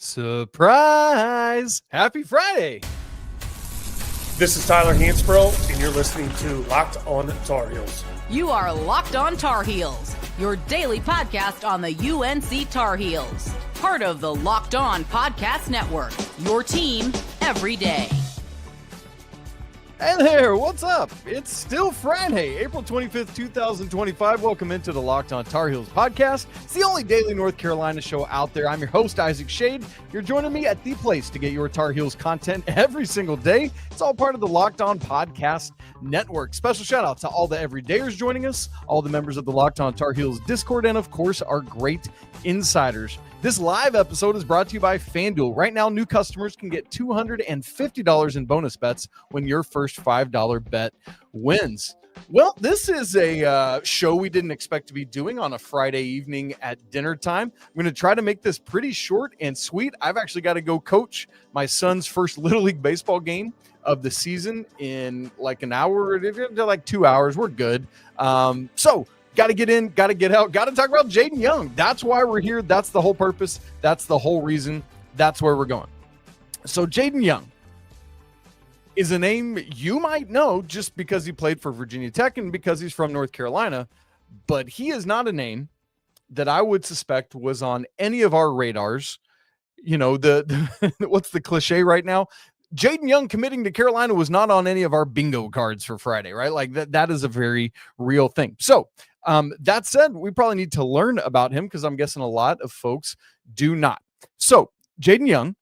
Surprise! Happy Friday! This is Tyler Hansbrough, and you're listening to Locked On Tar Heels. You are Locked On Tar Heels, your daily podcast on the UNC Tar Heels. Part of the Locked On Podcast Network, your team every day. Hey there, what's up? It's still Friday, April 25th, 2025. Welcome into the Locked On Tar Heels podcast. It's the only daily North Carolina show out there. I'm your host, Isaac Shade. You're joining me at the place to get your Tar Heels content every single day. It's all part of the Locked On Podcast Network. Special shout out to all the everydayers joining us, all the members of the Locked On Tar Heels Discord, and of course, our great insiders. This live episode is brought to you by FanDuel. Right now, new customers can get $250 in bonus bets when your first $5 bet wins. Well, this is a show we didn't expect to be doing on a Friday evening at dinner time. I'm going to try to make this pretty short and sweet. I've actually got to go coach my son's first Little League baseball game of the season in like an hour, like 2 hours. We're good. So got to get in, got to get out, got to talk about Jaydon Young. That's why we're here. That's the whole purpose. That's the whole reason. That's where we're going. So Jaydon Young is a name you might know just because he played for Virginia Tech and because he's from North Carolina, but he is not a name that I would suspect was on any of our radars. You know, the what's the cliche right now? Jaydon Young committing to Carolina was not on any of our bingo cards for Friday, right? Like that is a very real thing. So that said, we probably need to learn about him because I'm guessing a lot of folks do not. So Jaydon Young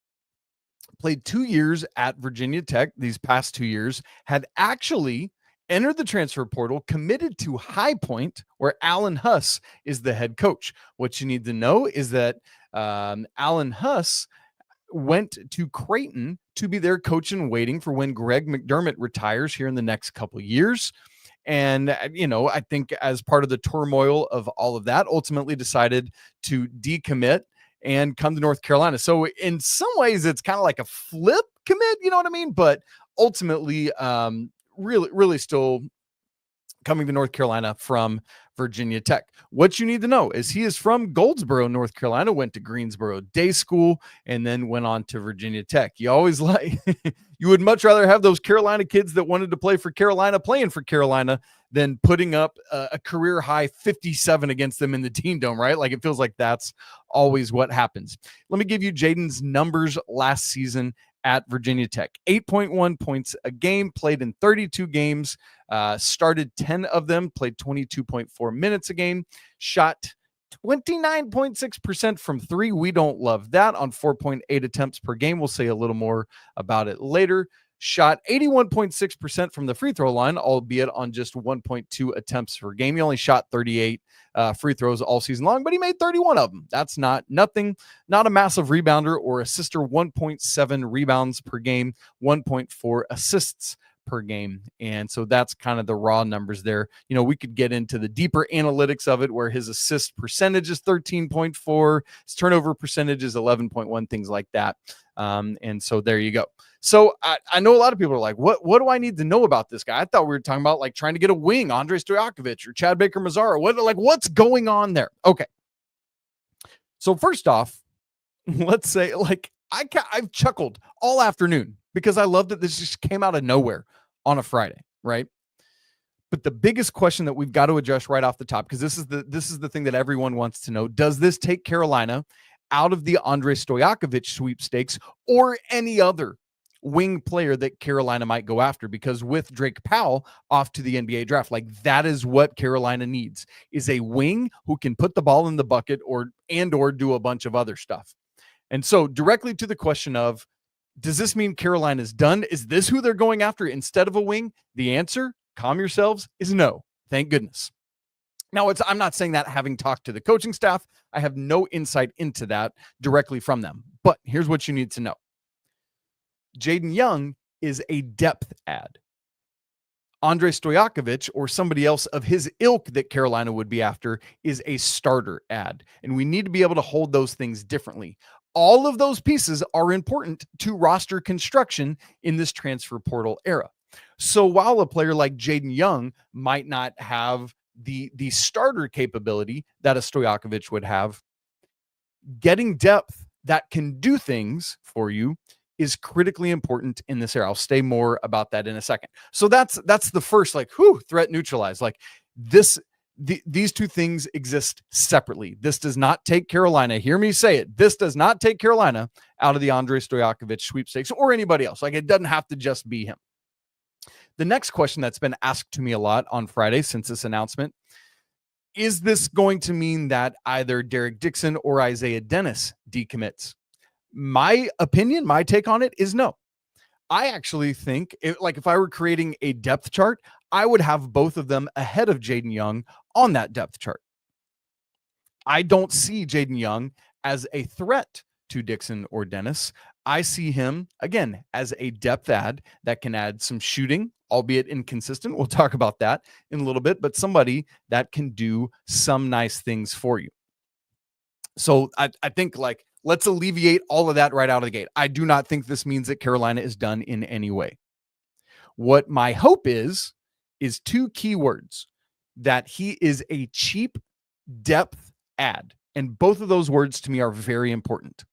played 2 years at Virginia Tech. These past 2 years had actually entered the transfer portal, committed to High Point, where Alan Huss is the head coach. What you need to know is that Alan Huss went to Creighton to be their coach in waiting for when Greg McDermott retires here in the next couple of years. And, you know, I think as part of the turmoil of all of that, ultimately decided to decommit and come to North Carolina. So in some ways, it's kind of like a flip commit, you know what I mean? But ultimately, really still coming to North Carolina from Virginia Tech. What you need to know is he is from Goldsboro, North Carolina, went to Greensboro Day School, and then went on to Virginia Tech. You always you would much rather have those Carolina kids that wanted to play for Carolina playing for Carolina than putting up a career high 57 against them in the Dean Dome, right? Like it feels like that's always what happens. Let me give you Jaydon's numbers last season at Virginia Tech. 8.1 points a game, played in 32 games, started 10 of them, played 22.4 minutes a game, shot 29.6% from three. We don't love that on 4.8 attempts per game. We'll say a little more about it later. Shot 81.6% from the free throw line, albeit on just 1.2 attempts per game. He only shot 38 free throws all season long, but he made 31 of them. That's nothing, not a massive rebounder or assister. 1.7 rebounds per game, 1.4 assists per game. And so that's kind of the raw numbers there. You know, we could get into the deeper analytics of it where his assist percentage is 13.4, his turnover percentage is 11.1, things like that. And so there you go. So I know a lot of people are like, what do I need to know about this guy? I thought we were talking about like trying to get a wing, Andre Stojakovic or Chad Baker-Mazara. What's going on there? Okay. So first off, let's say like I've chuckled all afternoon because I love that this just came out of nowhere on a Friday, right? But the biggest question that we've got to address right off the top, because this is the thing that everyone wants to know, does this take Carolina out of the Andre Stojakovic sweepstakes or any other wing player that Carolina might go after? Because with Drake Powell off to the NBA draft, like that is what Carolina needs, is a wing who can put the ball in the bucket or do a bunch of other stuff. And so directly to the question of, does this mean Carolina's done? Is this who they're going after instead of a wing? The answer, calm yourselves, is no. Thank goodness. Now, I'm not saying that having talked to the coaching staff. I have no insight into that directly from them. But here's what you need to know. Jaydon Young is a depth add. Andre Stojakovic or somebody else of his ilk that Carolina would be after is a starter add. And we need to be able to hold those things differently. All of those pieces are important to roster construction in this transfer portal era. So while a player like Jaydon Young might not have the starter capability that a Stojakovic would have, getting depth that can do things for you is critically important in this era. I'll say more about that in a second. So that's the first threat neutralized. These two things exist separately. This does not take Carolina. Hear me say it. This does not take Carolina out of the Andrei Stojakovic sweepstakes or anybody else. It doesn't have to just be him. The next question that's been asked to me a lot on Friday since this announcement, is this going to mean that either Derek Dixon or Isaiah Dennis decommits? My opinion, my take on it is no. I actually think if I were creating a depth chart, I would have both of them ahead of Jaydon Young on that depth chart. I don't see Jaydon Young as a threat to Dixon or Dennis. I see him, again, as a depth add that can add some shooting, albeit inconsistent. We'll talk about that in a little bit, but somebody that can do some nice things for you. So I think let's alleviate all of that right out of the gate. I do not think this means that Carolina is done in any way. What my hope is two keywords: that he is a cheap depth add. And both of those words to me are very important.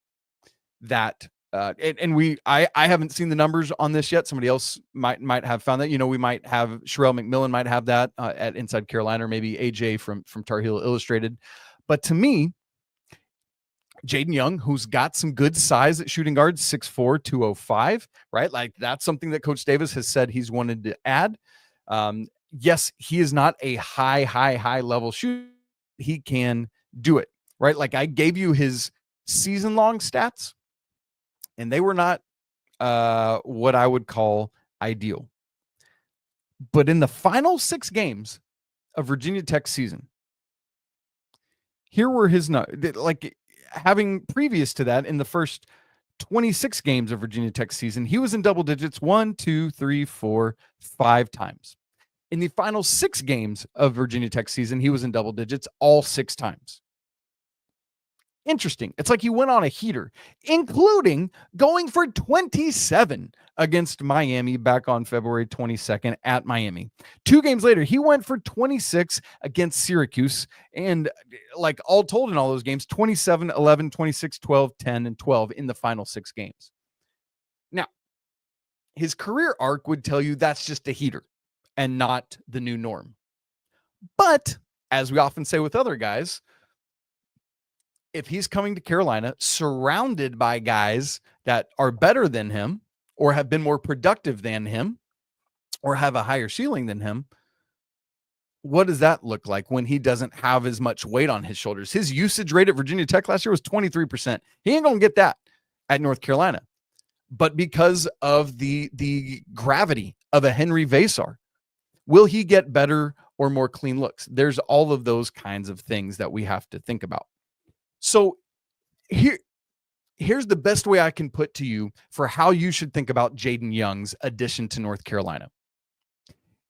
That I haven't seen the numbers on this yet. Somebody else might have found that. We might have Sherelle McMillan might have that at Inside Carolina, or maybe AJ from Tar Heel Illustrated. But to me, Jaydon Young, who's got some good size at shooting guard, 6'4", 205, right? That's something that Coach Davis has said he's wanted to add. Yes, he is not a high level shooter. He can do it, right? I gave you his season-long stats, and they were not what I would call ideal. But in the final 6 games of Virginia Tech's season, here were his having previous to that, in the first 26 games of Virginia Tech season, he was in double digits 1, 2, 3, 4, 5 times. In the final 6 games of Virginia Tech season, he was in double digits all 6 times. Interesting. It's like he went on a heater, including going for 27 against Miami back on February 22nd at Miami. 2 games later, he went for 26 against Syracuse. And all told in all those games, 27, 11, 26, 12, 10, and 12 in the final 6 games. Now, his career arc would tell you that's just a heater and not the new norm. But as we often say with other guys, if he's coming to Carolina surrounded by guys that are better than him or have been more productive than him or have a higher ceiling than him, what does that look like when he doesn't have as much weight on his shoulders? His usage rate at Virginia Tech last year was 23%. He ain't going to get that at North Carolina. But because of the gravity of a Henry Vasar, will he get better or more clean looks? There's all of those kinds of things that we have to think about. So here's the best way I can put to you for how you should think about Jaydon Young's addition to North Carolina.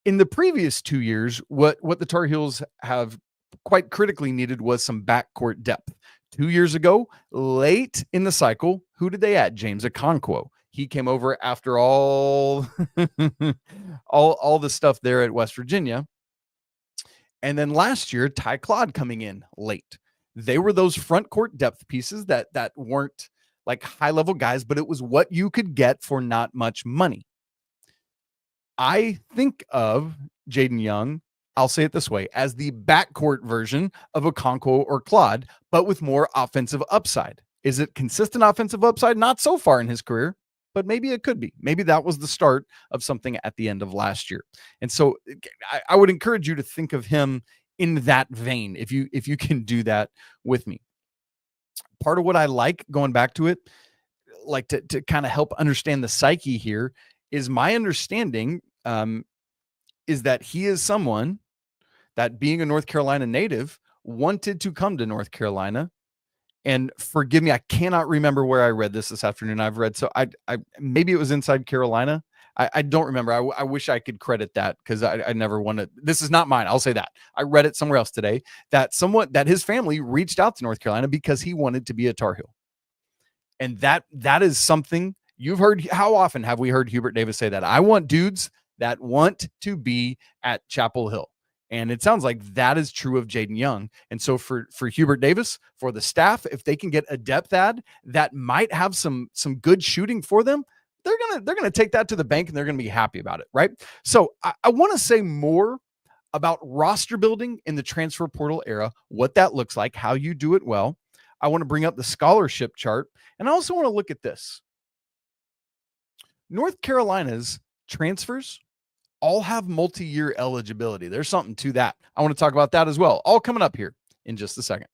In the previous 2 years, what the Tar Heels have quite critically needed was some backcourt depth. 2 years ago, late in the cycle, who did they add? James Okonkwo. He came over after all the stuff there at West Virginia. And then last year, Ty Claude coming in late. They were those front court depth pieces that weren't high level guys, but it was what you could get for not much money. I think of Jaydon Young, I'll say it this way, as the backcourt version of Okonkwo or Claude, but with more offensive upside. Is it consistent offensive upside? Not so far in his career, but maybe it could be. Maybe that was the start of something at the end of last year. And so I would encourage you to think of him in that vein, if you can do that with me. Part of what I like, going back to it, to kind of help understand the psyche here, is my understanding is that he is someone that, being a North Carolina native, wanted to come to North Carolina. And forgive me, I cannot remember where I read this afternoon. I've read, so I maybe it was Inside Carolina. I don't remember. I wish I could credit that, because I never want to. This is not mine. I'll say that. I read it somewhere else today that his family reached out to North Carolina because he wanted to be a Tar Heel. And that is something you've heard. How often have we heard Hubert Davis say that? I want dudes that want to be at Chapel Hill. And it sounds like that is true of Jaydon Young. And so for Hubert Davis, for the staff, if they can get a depth add that might have some good shooting for them, they're gonna take that to the bank and they're gonna be happy about it, right? So I want to say more about roster building in the transfer portal era, what that looks like, how you do it well. I want to bring up the scholarship chart, and I also want to look at this. North Carolina's transfers all have multi-year eligibility. There's something to that. I want to talk about that as well. All coming up here in just a second.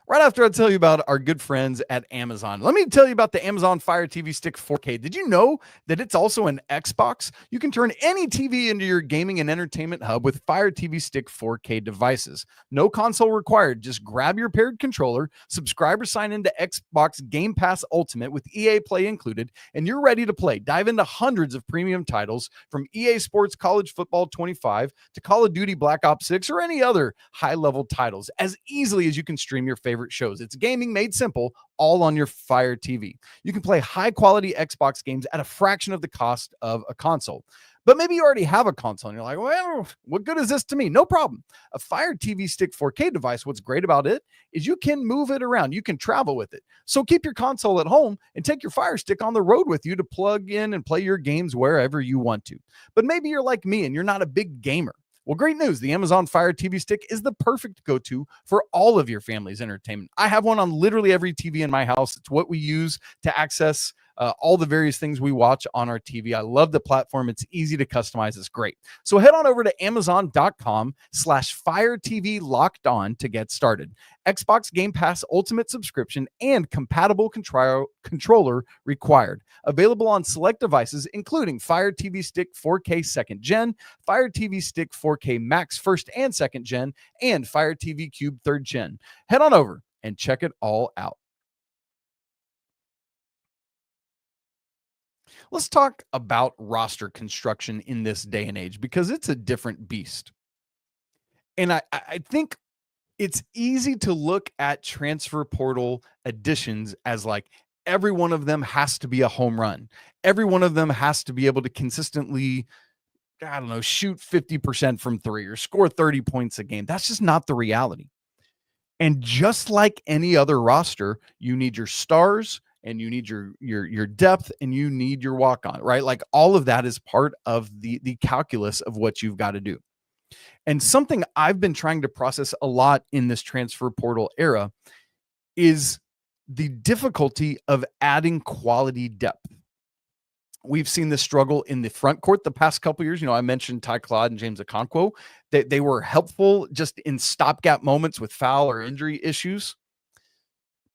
Right after I tell you about our good friends at Amazon, let me tell you about the Amazon Fire TV Stick 4K. Did you know that it's also an Xbox? You can turn any TV into your gaming and entertainment hub with Fire TV Stick 4K devices. No console required. Just grab your paired controller, subscribe or sign into Xbox Game Pass Ultimate with EA Play included, and you're ready to play. Dive into hundreds of premium titles from EA Sports College Football 25 to Call of Duty Black Ops 6 or any other high-level titles as easily as you can stream your favorite shows. It's gaming made simple, all on your Fire TV. You can play high-quality Xbox games at a fraction of the cost of a console. But maybe you already have a console and you're like, well, what good is this to me? No problem. A Fire TV Stick 4K device, what's great about it is you can move it around. You can travel with it. So keep your console at home and take your Fire Stick on the road with you to plug in and play your games wherever you want to. But maybe you're like me and you're not a big gamer. Well, great news. The Amazon Fire TV Stick is the perfect go-to for all of your family's entertainment. I have one on literally every TV in my house. It's what we use to access all the various things we watch on our TV. I love the platform. It's easy to customize. It's great. So head on over to Amazon.com/Fire TV Locked On to get started. Xbox Game Pass Ultimate subscription and compatible controller required. Available on select devices, including Fire TV Stick 4K 2nd Gen, Fire TV Stick 4K Max 1st and 2nd Gen, and Fire TV Cube 3rd Gen. Head on over and check it all out. Let's talk about roster construction in this day and age because it's a different beast. And I think it's easy to look at transfer portal additions as like every one of them has to be a home run. Every one of them has to be able to consistently, I don't know, shoot 50% from three or score 30 points a game. That's just not the reality. And just like any other roster, you need your stars and you need your depth and you need your walk-on, right? Like all of that is part of the calculus of what you've got to do. And something I've been trying to process a lot in this transfer portal era is the difficulty of adding quality depth. We've seen this struggle in the front court the past couple of years. You know, I mentioned Ty Claude and James Okonkwo. They were helpful just in stopgap moments with foul or injury issues.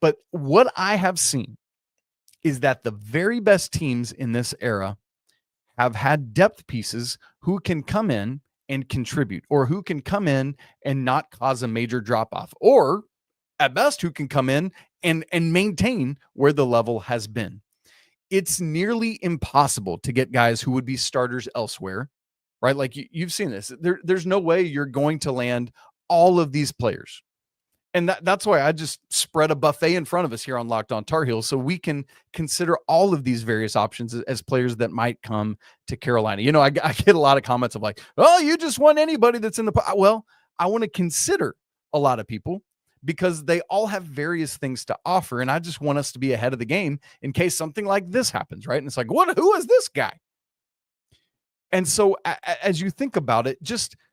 But what I have seen is that the very best teams in this era have had depth pieces who can come in and contribute, or who can come in and not cause a major drop off, or at best who can come in and maintain where the level has been. It's nearly impossible to get guys who would be starters elsewhere, right? Like you've seen this. There's no way you're going to land all of these players. And that's why I just spread a buffet in front of us here on Locked On Tar Heels so we can consider all of these various options as players that might come to Carolina. You know, I get a lot of comments of like, oh, you just want anybody that's in the – well, I want to consider a lot of people because they all have various things to offer, and I just want us to be ahead of the game in case something like this happens, right? And it's like, who is this guy? And so as you think about it, just –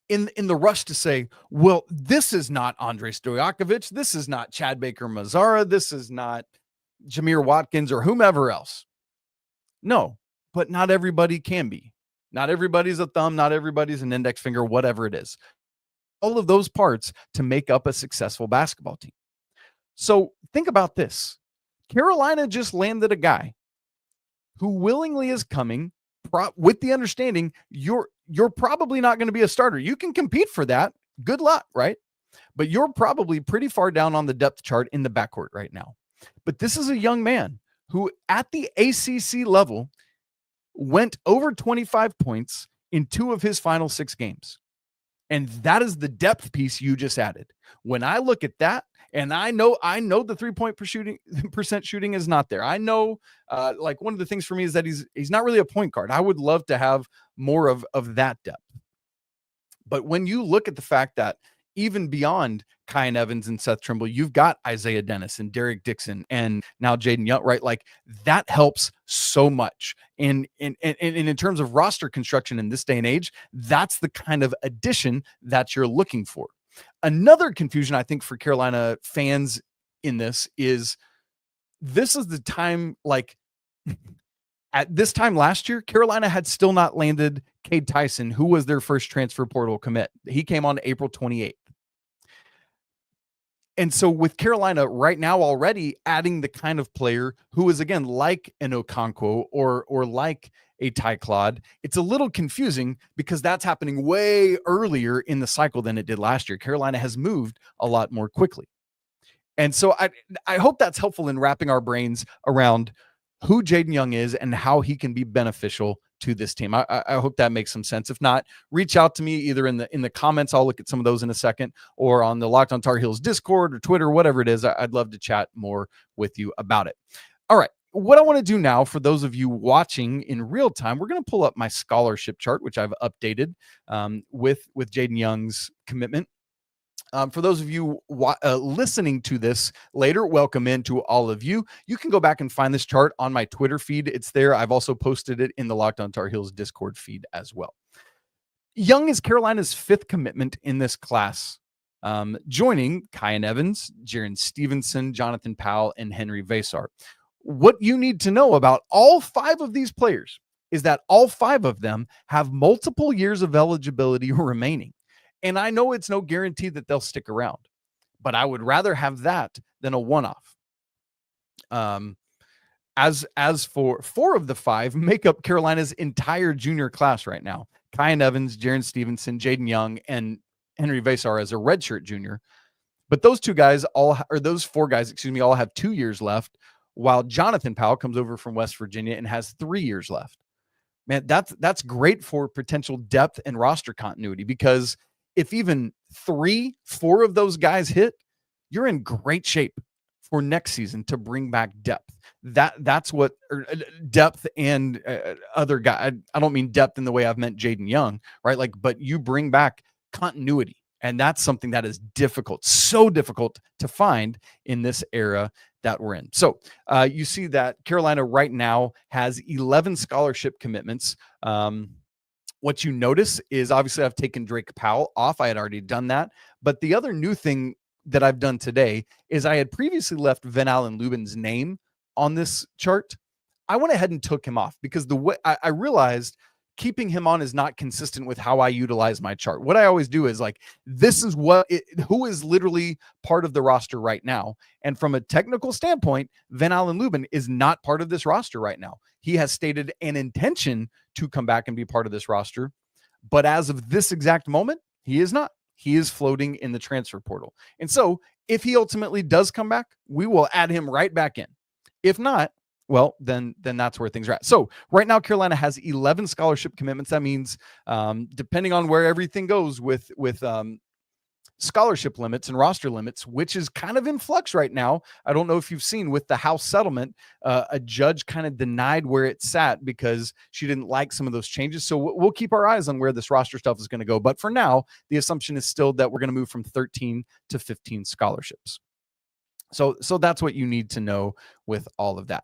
in the rush to say, well, this is not Andre Stojakovic, this is not Chad Baker-Mazara, this is not Jameer Watkins or whomever else. No, but not everybody can be. Not everybody's a thumb, not everybody's an index finger, whatever it is. All of those parts to make up a successful basketball team. So think about this. Carolina just landed a guy who willingly is coming with the understanding you're probably not going to be a starter. You can compete for that. Good luck, right? But you're probably pretty far down on the depth chart in the backcourt right now. But this is a young man who at the ACC level went over 25 points in 2 of his final 6 games. And that is the depth piece you just added. When I look at that And I know the 3-point percent shooting is not there. I know, like, one of the things for me is that he's not really a point guard. I would love to have more of that depth. But when you look at the fact that even beyond Kyan Evans and Seth Trimble, you've got Isaiah Dennis and Derek Dixon and now Jaydon Young, right? Like, that helps so much. And in terms of roster construction in this day and age, that's the kind of addition that you're looking for. Another confusion, I think, for Carolina fans in this is the time, like, at this time last year, Carolina had still not landed Cade Tyson, who was their first transfer portal commit. He came on April 28th. And so with Carolina right now already adding the kind of player who is, again, like an Okonkwo or like a Ty Claude, it's a little confusing because that's happening way earlier in the cycle than it did last year. Carolina has moved a lot more quickly. And so I hope that's helpful in wrapping our brains around who Jaydon Young is and how he can be beneficial to this team. I hope that makes some sense. If not, reach out to me either in the comments. I'll look at some of those in a second, or on the Locked on Tar Heels Discord or Twitter, whatever it is. I'd love to chat more with you about it. All right. What I want to do now, for those of you watching in real time, we're going to pull up my scholarship chart, which I've updated with Jaydon Young's commitment. For those of you listening to this later, welcome in to all of you. You can go back and find this chart on my Twitter feed. It's there. I've also posted it in the Locked on Tar Heels Discord feed as well. Young is Carolina's 5th commitment in this class, joining Kyan Evans, Jaron Stevenson, Jonathan Powell, and Henry Vesar. What you need to know about all 5 of these players is that all 5 of them have multiple years of eligibility remaining. And I know it's no guarantee that they'll stick around, but I would rather have that than a one-off. As for 4 of the 5 make up Carolina's entire junior class right now: Kyan Evans, Jaron Stevenson, Jaydon Young, and Henry Vesar as a redshirt junior. But those 4 guys, all have 2 years left, while Jonathan Powell comes over from West Virginia and has 3 years left. Man, that's great for potential depth and roster continuity, because if even 4 of those guys hit, you're in great shape for next season to bring back depth. That's what depth and other guy. I don't mean depth in the way I've meant Jaydon Young, right? Like, but you bring back continuity, and that's something that is difficult, so difficult to find in this era that we're in. So you see that Carolina right now has 11 scholarship commitments. What you notice is, obviously, I've taken Drake Powell off. I had already done that. But the other new thing that I've done today is I had previously left Ven-Allen Lubin's name on this chart. I went ahead and took him off because the way I realized keeping him on is not consistent with how I utilize my chart. What I always do is, like, this is who is literally part of the roster right now. And from a technical standpoint, Ven-Allen Lubin is not part of this roster right now. He has stated an intention to come back and be part of this roster, but as of this exact moment, he is not. He is floating in the transfer portal. And so if he ultimately does come back, we will add him right back in. If not, well, then that's where things are at. So right now, Carolina has 11 scholarship commitments. That means, depending on where everything goes with scholarship limits and roster limits, which is kind of in flux right now. I don't know if you've seen with the House settlement, a judge kind of denied where it sat because she didn't like some of those changes. So we'll keep our eyes on where this roster stuff is going to go. But for now, the assumption is still that we're going to move from 13 to 15 scholarships. So that's what you need to know with all of that.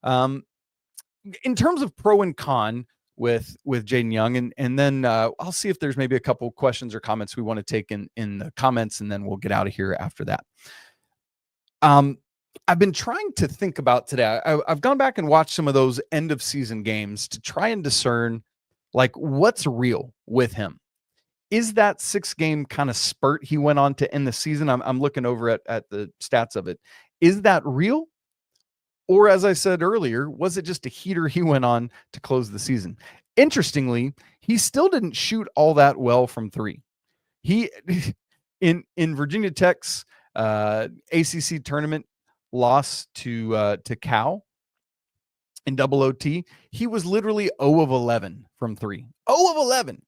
In terms of pro and con with Jaydon Young, and then I'll see if there's maybe a couple questions or comments we want to take in the comments, and then we'll get out of here after that. I've been trying to think about today. I've gone back and watched some of those end of season games to try and discern, like, what's real with him. Is that 6-game kind of spurt he went on to end the season? I'm looking over at the stats of it. Is that real? Or, as I said earlier, was it just a heater he went on to close the season? Interestingly, he still didn't shoot all that well from 3. He in Virginia Tech's ACC tournament loss to Cal in double OT, he was literally 0 of 11 from 3. 0 of 11.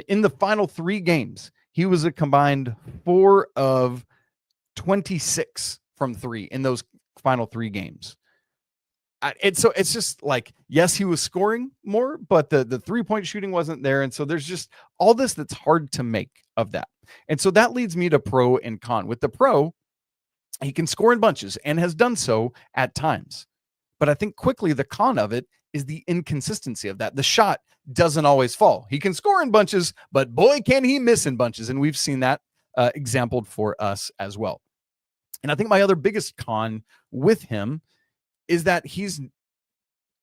In the final 3 games, he was a combined 4 of 26 from 3 in those final 3 games. It's just like, yes, he was scoring more, but the 3-point shooting wasn't there. And so there's just all this that's hard to make of that. And so that leads me to pro and con. With the pro, he can score in bunches and has done so at times. But I think quickly the con of it is the inconsistency of that. The shot doesn't always fall. He can score in bunches, but boy, can he miss in bunches. And we've seen that exampled for us as well. And I think my other biggest con with him is that he's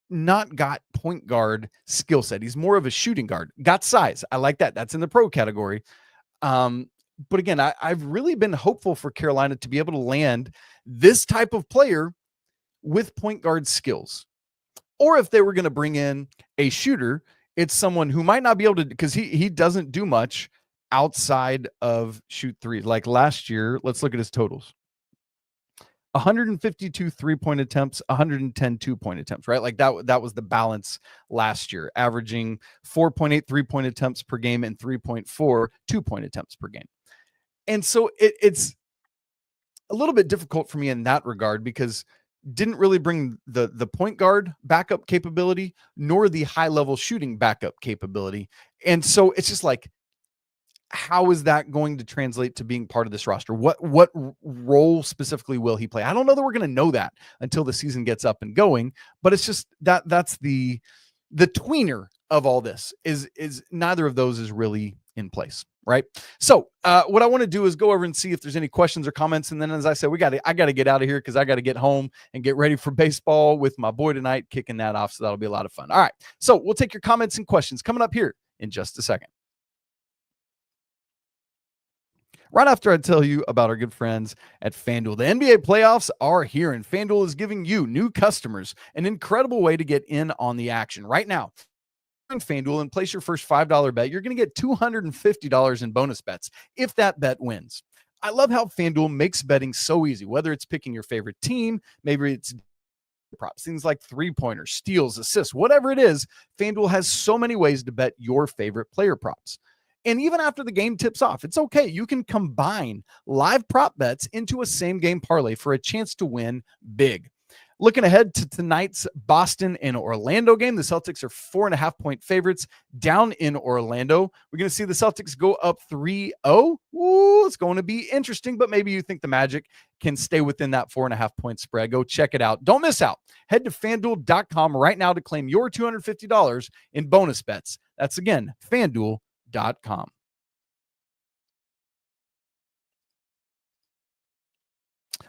not got point guard skill set. He's more of a shooting guard. Got size. I like that. That's in the pro category. But again, I've really been hopeful for Carolina to be able to land this type of player with point guard skills. Or if they were going to bring in a shooter, it's someone who might not be able to, because he doesn't do much outside of shoot threes. Like last year, let's look at his totals. 152 3-point attempts, 110 2-point attempts, right? Like that was the balance last year, averaging 4.8 3-point attempts per game and 3.4 2-point attempts per game. And so it's a little bit difficult for me in that regard because didn't really bring the point guard backup capability nor the high level shooting backup capability. And so it's just like, how is that going to translate to being part of this roster? What role specifically will he play? I don't know that we're going to know that until the season gets up and going, but it's just that's the tweener of all this is neither of those is really in place, right? So what I want to do is go over and see if there's any questions or comments. And then, as I said, I got to get out of here because I got to get home and get ready for baseball with my boy tonight, kicking that off. So that'll be a lot of fun. All right. So we'll take your comments and questions coming up here in just a second. Right after I tell you about our good friends at FanDuel. The NBA playoffs are here, and FanDuel is giving you, new customers, an incredible way to get in on the action. Right now, on FanDuel and place your first $5 bet, you're going to get $250 in bonus bets if that bet wins. I love how FanDuel makes betting so easy, whether it's picking your favorite team, maybe it's props, things like 3-pointers, steals, assists, whatever it is. FanDuel has so many ways to bet your favorite player props. And even after the game tips off, it's okay. You can combine live prop bets into a same game parlay for a chance to win big. Looking ahead to tonight's Boston and Orlando game, the Celtics are 4.5-point favorites down in Orlando. We're going to see the Celtics go up 3-0. Ooh, it's going to be interesting, but maybe you think the Magic can stay within that 4.5-point spread. Go check it out. Don't miss out. Head to FanDuel.com right now to claim your $250 in bonus bets. That's, again, FanDuel.com.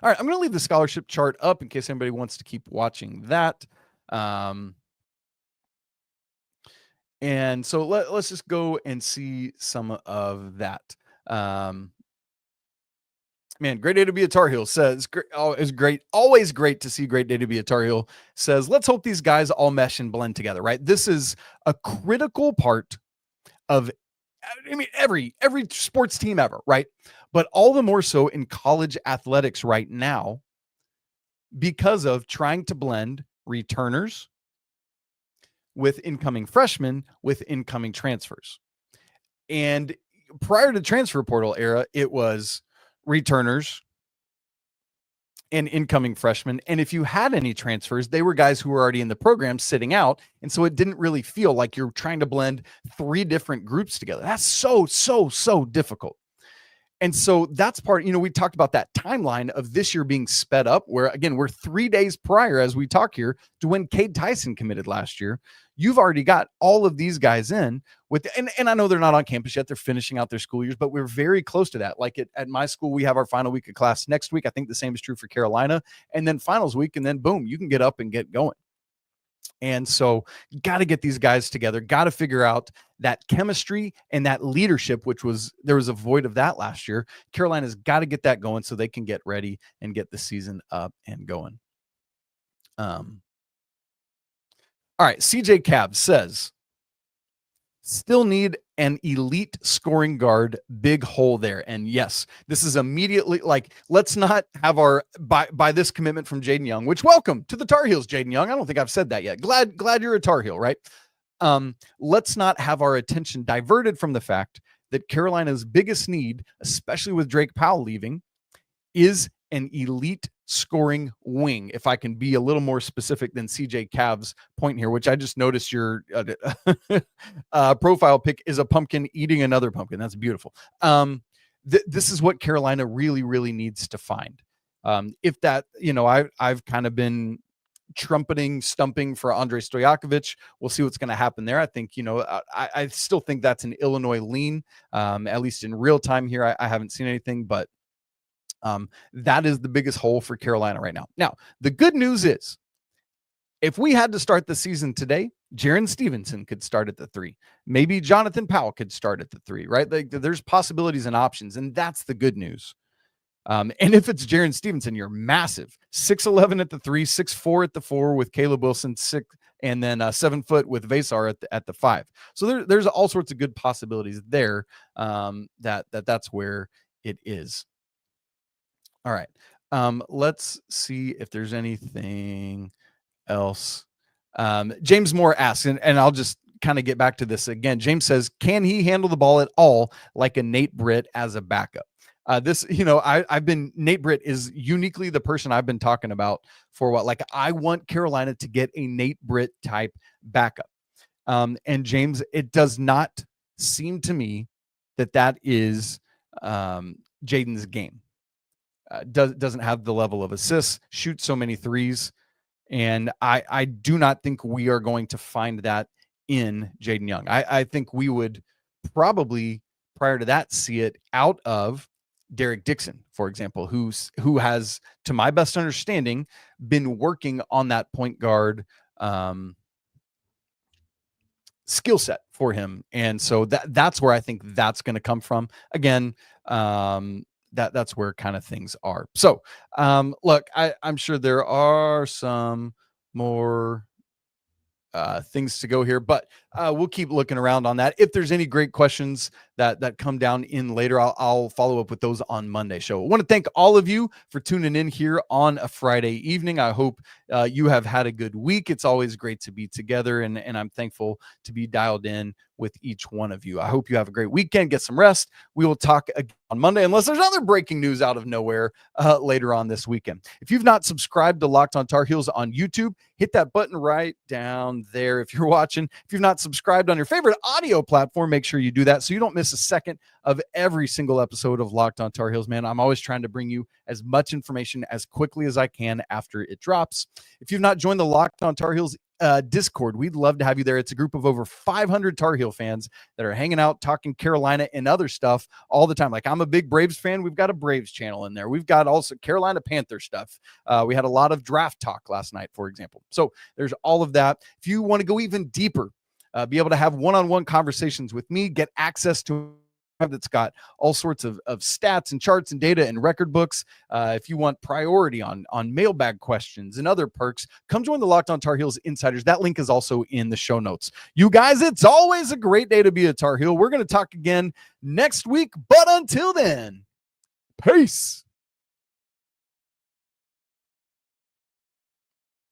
All right, I'm going to leave the scholarship chart up in case anybody wants to keep watching that. And so let's just go and see some of that. Man, great day to be a Tar Heel says, it's great. Always great to see great day to be a Tar Heel says, let's hope these guys all mesh and blend together, right? This is a critical part of, I mean, every sports team ever, right? But all the more so in college athletics right now because of trying to blend returners with incoming freshmen with incoming transfers. And prior to transfer portal era, it was returners and incoming freshmen. And if you had any transfers, they were guys who were already in the program sitting out. And so it didn't really feel like you're trying to blend 3 different groups together. That's so difficult. And so that's part, we talked about that timeline of this year being sped up where, again, we're 3 days prior as we talk here to when Cade Tyson committed last year. You've already got all of these guys in with, and I know they're not on campus yet. They're finishing out their school years, but we're very close to that. Like at my school, we have our final week of class next week. I think the same is true for Carolina, and then finals week. And then boom, you can get up and get going. And so got to get these guys together, got to figure out that chemistry and that leadership, there was a void of that last year. Carolina's got to get that going so they can get ready and get the season up and going. All right. CJ Cab says, still need an elite scoring guard, big hole there. And yes, this is immediately like, let's not have our, by this commitment from Jaydon Young, which welcome to the Tar Heels, Jaydon Young. I don't think I've said that yet. Glad you're a Tar Heel, right? Let's not have our attention diverted from the fact that Carolina's biggest need, especially with Drake Powell leaving, is an elite scoring wing, if I can be a little more specific than CJ Cav's point here, which I just noticed your profile pic is a pumpkin eating another pumpkin. That's beautiful. This is what Carolina really, really needs to find. If that, I've kind of been stumping for Andrei Stojakovic. We'll see what's going to happen there. I think, I still think that's an Illinois lean, at least in real time here. I haven't seen anything, but that is the biggest hole for Carolina right now. Now, the good news is if we had to start the season today, Jaron Stevenson could start at the 3. Maybe Jonathan Powell could start at the 3, right? Like, there's possibilities and options, and that's the good news. And if it's Jaron Stevenson, you're massive. 6'11" at the 3, 6'4" at the 4 with Caleb Wilson, 6, and then 7 foot with Vasar at the 5. So there's all sorts of good possibilities there. That's where it is. All right. Let's see if there's anything else. James Moore asks, and I'll just kind of get back to this again. James says, can he handle the ball at all like a Nate Britt as a backup? Nate Britt is uniquely the person I've been talking about for what, like, I want Carolina to get a Nate Britt type backup. And James, it does not seem to me that is Jaydon's game. Doesn't have the level of assists, shoots so many threes. And I do not think we are going to find that in Jaydon Young. I think we would probably, prior to that, see it out of Derek Dixon, for example, who has, to my best understanding, been working on that point guard skill set for him. And so that's where I think that's going to come from. Again, that's where kind of things are. So, look, I'm sure there are some more things to go here, but we'll keep looking around on that. If there's any great questions that come down in later, I'll follow up with those on Monday show. I want to thank all of you for tuning in here on a Friday evening. I hope you have had a good week. It's always great to be together, and I'm thankful to be dialed in with each one of you. I hope you have a great weekend. Get some rest. We will talk again on Monday, unless there's other breaking news out of nowhere later on this weekend. If you've not subscribed to Locked On Tar Heels on YouTube, hit that button right down there if you're watching. If you've not subscribed on your favorite audio platform, make sure you do that so you don't miss a second of every single episode of Locked On Tar Heels. Man, I'm always trying to bring you as much information as quickly as I can after it drops. If you've not joined the Locked On Tar Heels Discord, we'd love to have you there. It's a group of over 500 Tar Heel fans that are hanging out, talking Carolina and other stuff all the time. Like, I'm a big Braves fan. We've got a Braves channel in there. We've got also Carolina Panther stuff. We had a lot of draft talk last night, for example. So there's all of that. If you want to go even deeper, be able to have one-on-one conversations with me, get access to that's got all sorts of stats and charts and data and record books. If you want priority on mailbag questions and other perks, come join the Locked On Tar Heels Insiders. That link is also in the show notes. You guys, it's always a great day to be a Tar Heel. We're going to talk again next week, but until then, peace.